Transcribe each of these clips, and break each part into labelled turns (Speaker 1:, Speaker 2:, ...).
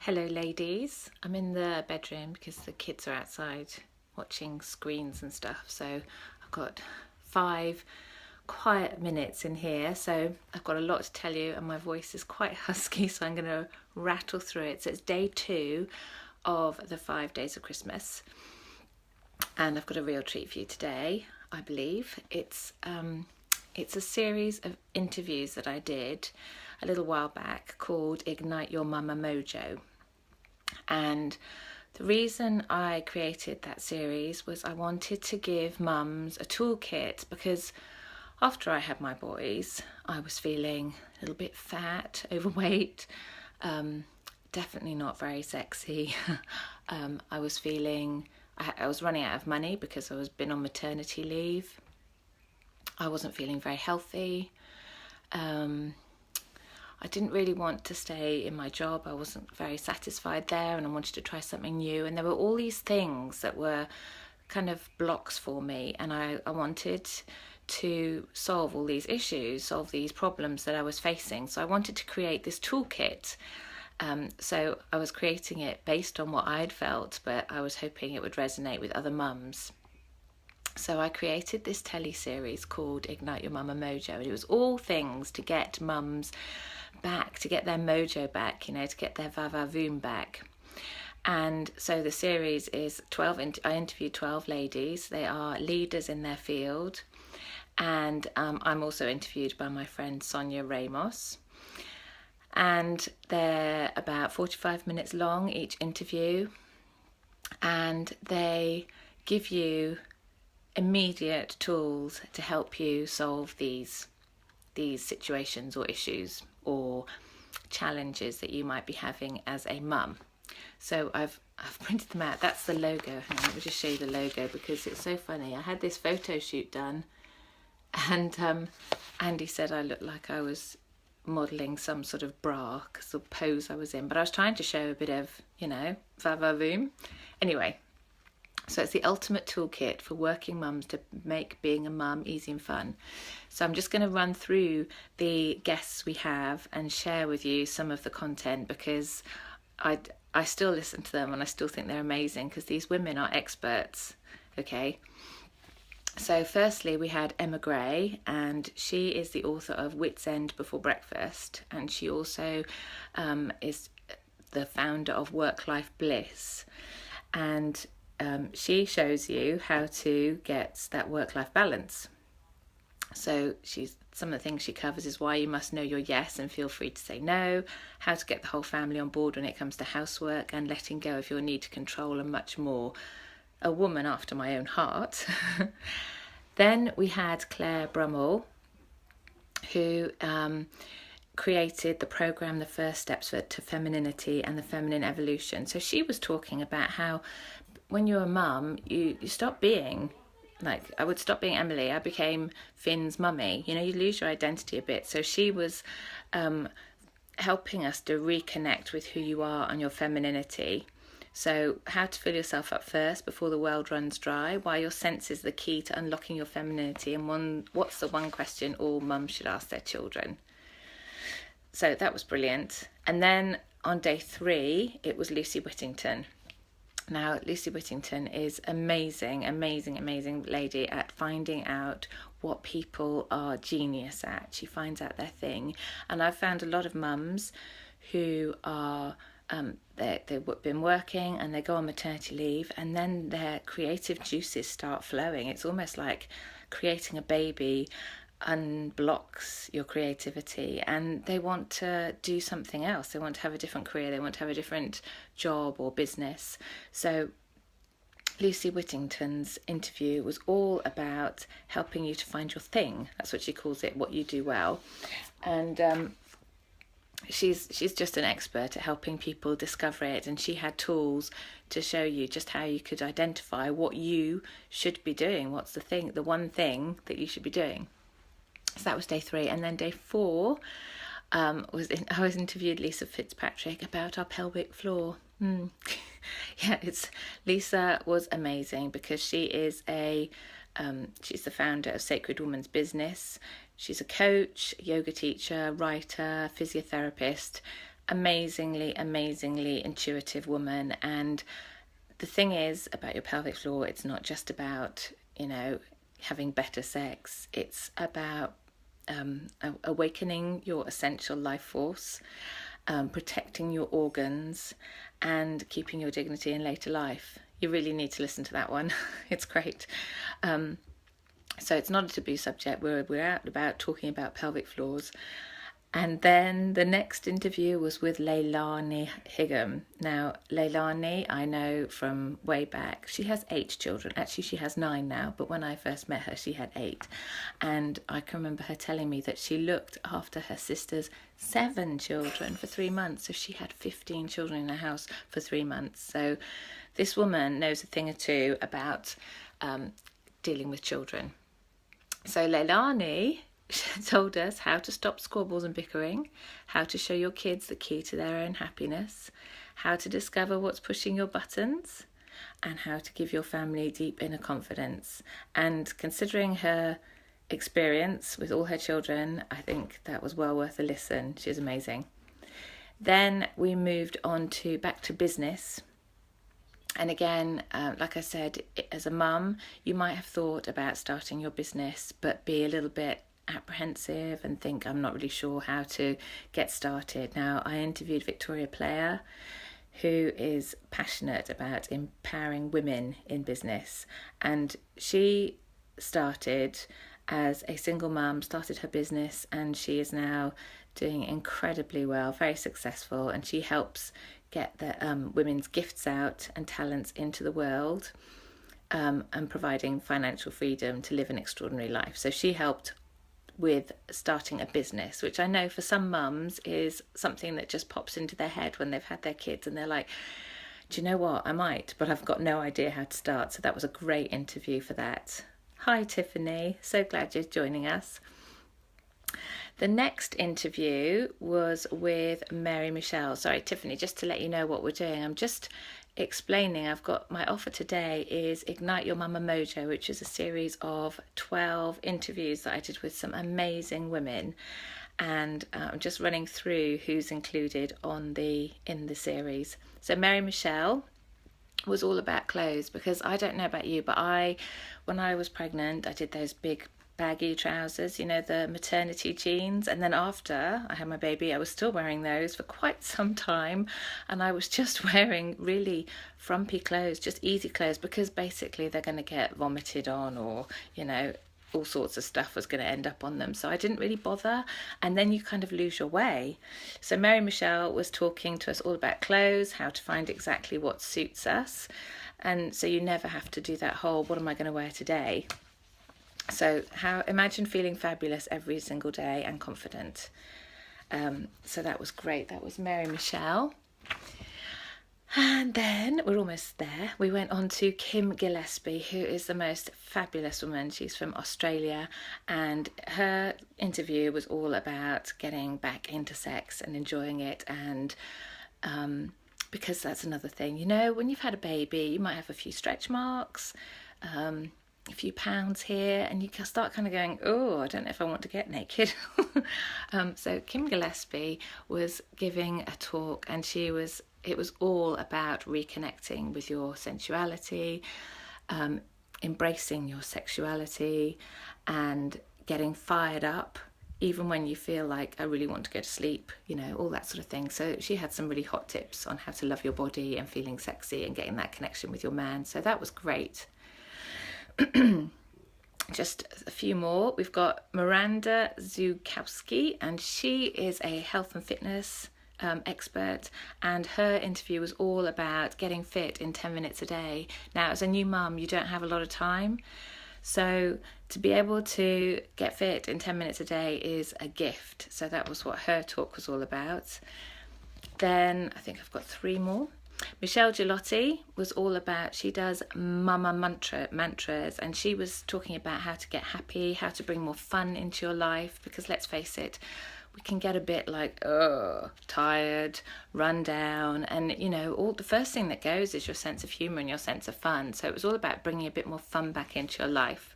Speaker 1: Hello ladies, I'm in the bedroom because the kids are outside watching screens and stuff, so I've got 5 quiet minutes in here, so I've got a lot to tell you and my voice is quite husky, so I'm going to rattle through it. So it's day 2 of the 5 days of Christmas and I've got a real treat for you today. I believe it's a series of interviews that I did a little while back called Ignite Your Mama Mojo. And the reason I created that series was I wanted to give mums a toolkit, because after I had my boys I was feeling a little bit fat, overweight, definitely not very sexy. I was feeling I was running out of money because I was been on maternity leave. I wasn't feeling very healthy. I didn't really want to stay in my job. I wasn't very satisfied there and I wanted to try something new. And there were all these things that were kind of blocks for me. And I wanted to solve all these issues, solve these problems that I was facing. So I wanted to create this toolkit. So I was creating it based on what I'd felt, but I was hoping it would resonate with other mums. So I created this telly series called Ignite Your Mama Mojo, and it was all things to get mums back, to get their mojo back, you know, to get their va-va-voom back. And so the series is 12, I interviewed 12 ladies. They are leaders in their field. And I'm also interviewed by my friend Sonia Ramos. And they're about 45 minutes long, each interview. And they give you immediate tools to help you solve these situations or issues or challenges that you might be having as a mum. So I've printed them out. That's the logo. Hang on, let me just show you the logo because it's so funny. I had this photo shoot done and Andy said I looked like I was modelling some sort of bra because the pose I was in, but I was trying to show a bit of, you know, va-va-voom. Anyway, so it's the ultimate toolkit for working mums to make being a mum easy and fun. So I'm just going to run through the guests we have and share with you some of the content, because I still listen to them and I still think they're amazing because these women are experts. Okay. So firstly we had Emma Gray, and she is the author of Wits End Before Breakfast, and she also is the founder of Work Life Bliss, and she shows you how to get that work-life balance. So some of the things she covers is why you must know your yes and feel free to say no, how to get the whole family on board when it comes to housework and letting go of your need to control, and much more. A woman after my own heart. Then we had Claire Brummel, who created the program The First Steps to Femininity and the Feminine Evolution. So she was talking about how when you're a mum, you stop being, like, I would stop being Emily, I became Finn's mummy. You know, you lose your identity a bit. So she was helping us to reconnect with who you are and your femininity. So how to fill yourself up first before the world runs dry, why your sense is the key to unlocking your femininity, and what's the one question all mums should ask their children. So that was brilliant. And then on day 3, it was Lucy Whittington. Now, Lucy Whittington is amazing lady at finding out what people are genius at. She finds out their thing. And I've found a lot of mums who are, they've been working and they go on maternity leave and then their creative juices start flowing. It's almost like creating a baby unblocks your creativity, and they want to do something else. They want to have a different career, they want to have a different job or business. So Lucy Whittington's interview was all about helping you to find your thing. That's what she calls it, what you do well. And she's just an expert at helping people discover it, and she had tools to show you just how you could identify what you should be doing. What's the one thing that you should be doing. So that was day 3. And then day 4 I was interviewed Lisa Fitzpatrick about our pelvic floor. Yeah, Lisa was amazing because she is she's the founder of Sacred Woman's Business. She's a coach, yoga teacher, writer, physiotherapist, amazingly intuitive woman. And the thing is about your pelvic floor, it's not just about, having better sex. It's about awakening your essential life force, protecting your organs, and keeping your dignity in later life. You really need to listen to that one. It's great. So it's not a taboo subject. We're out and about talking about pelvic floors. And then the next interview was with Leilani Higham. Now, Leilani, I know from way back. She has 8 children. Actually, she has 9 now, but when I first met her, she had 8. And I can remember her telling me that she looked after her sister's 7 children for 3 months. So she had 15 children in her house for 3 months. So this woman knows a thing or two about dealing with children. So Leilani told us how to stop squabbles and bickering, how to show your kids the key to their own happiness, how to discover what's pushing your buttons, and how to give your family deep inner confidence. And considering her experience with all her children, I think that was well worth a listen. She's amazing. Then we moved on to back to business. And again, like I said, as a mum, you might have thought about starting your business, but be a little bit apprehensive and think, I'm not really sure how to get started. Now, I interviewed Victoria Player, who is passionate about empowering women in business. And she started as a single mum, started her business, and she is now doing incredibly well, very successful, and she helps get the women's gifts out and talents into the world, and providing financial freedom to live an extraordinary life. So she helped with starting a business, which I know for some mums is something that just pops into their head when they've had their kids and they're like, do you know what, I might, but I've got no idea how to start. So that was a great interview for that. Hi Tiffany, so glad you're joining us. The next interview was with Mary Michelle. Sorry Tiffany, just to let you know what we're doing, I'm just explaining, I've got my offer today is Ignite Your Mama Mojo, which is a series of 12 interviews that I did with some amazing women, and I'm just running through who's included in the series. So Mary Michelle was all about clothes, because I don't know about you, but when I was pregnant, I did those big baggy trousers, the maternity jeans, and then after I had my baby I was still wearing those for quite some time, and I was just wearing really frumpy clothes, just easy clothes, because basically they're going to get vomited on, or all sorts of stuff was going to end up on them, so I didn't really bother, and then you kind of lose your way. So Mary Michelle was talking to us all about clothes, how to find exactly what suits us, and so you never have to do that whole what am I going to wear today. So imagine feeling fabulous every single day and confident. So that was great. That was Mary Michelle. And then we're almost there. We went on to Kim Gillespie, who is the most fabulous woman. She's from Australia, and her interview was all about getting back into sex and enjoying it. And because that's another thing, when you've had a baby, you might have a few stretch marks, a few pounds here, and you can start kind of going, oh, I don't know if I want to get naked. So Kim Gillespie was giving a talk, and it was all about reconnecting with your sensuality, embracing your sexuality, and getting fired up even when you feel like I really want to go to sleep, all that sort of thing. So she had some really hot tips on how to love your body and feeling sexy and getting that connection with your man. So that was great. Just a few more. We've got Miranda Zukowski, and she is a health and fitness expert, and her interview was all about getting fit in 10 minutes a day. Now, as a new mum, you don't have a lot of time, so to be able to get fit in 10 minutes a day is a gift. So that was what her talk was all about. Then I think I've got 3 more. Michelle Gilotti was all about, she does mama mantras, and she was talking about how to get happy, how to bring more fun into your life, because let's face it, we can get a bit like, tired, run down, and all the first thing that goes is your sense of humour and your sense of fun. So it was all about bringing a bit more fun back into your life.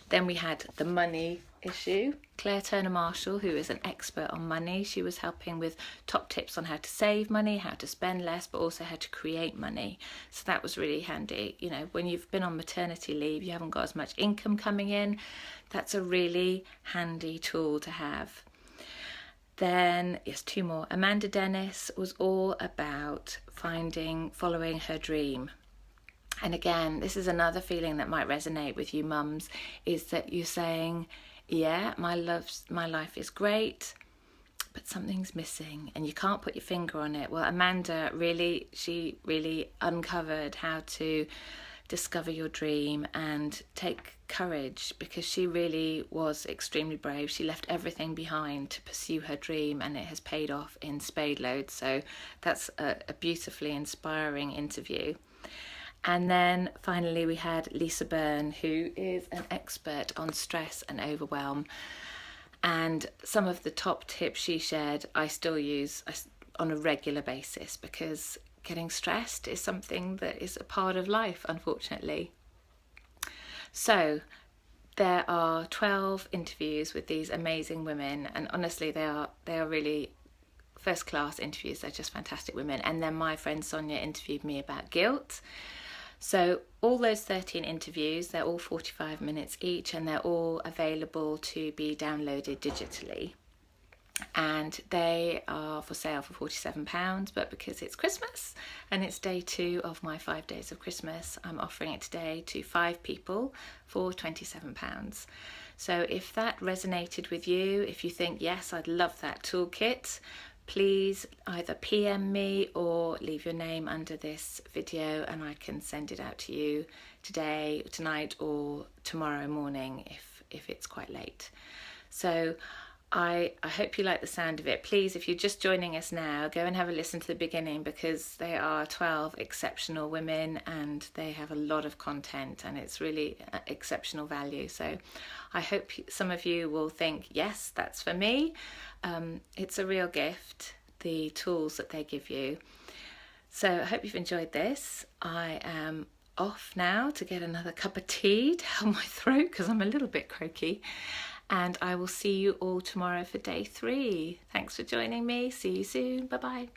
Speaker 1: Then we had the money issue. Claire Turner Marshall, who is an expert on money, she was helping with top tips on how to save money, how to spend less, but also how to create money. So that was really handy. You know, when you've been on maternity leave, you haven't got as much income coming in. That's a really handy tool to have. Then, yes, 2 more. Amanda Dennis was all about following her dream. And again, this is another feeling that might resonate with you mums, is that you're saying, yeah, my life is great, but something's missing and you can't put your finger on it. Well, Amanda she really uncovered how to discover your dream and take courage, because she really was extremely brave. She left everything behind to pursue her dream, and it has paid off in spade loads. So that's a beautifully inspiring interview. And then finally we had Lisa Byrne, who is an expert on stress and overwhelm. And some of the top tips she shared I still use on a regular basis, because getting stressed is something that is a part of life, unfortunately. So there are 12 interviews with these amazing women, and honestly they are really first class interviews. They're just fantastic women. And then my friend Sonia interviewed me about guilt. So all those 13 interviews, they're all 45 minutes each, and they're all available to be downloaded digitally. And they are for sale for £47, but because it's Christmas and it's day 2 of my 5 days of Christmas, I'm offering it today to 5 people for £27. So if that resonated with you, if you think, yes, I'd love that toolkit, please either PM me or leave your name under this video and I can send it out to you today, tonight, or tomorrow morning if it's quite late. So I hope you like the sound of it. Please, if you're just joining us now, go and have a listen to the beginning, because they are 12 exceptional women and they have a lot of content and it's really exceptional value. So I hope some of you will think, yes, that's for me. It's a real gift, the tools that they give you. So I hope you've enjoyed this. I am off now to get another cup of tea to help my throat because I'm a little bit croaky. And I will see you all tomorrow for day 3. Thanks for joining me. See you soon. Bye-bye.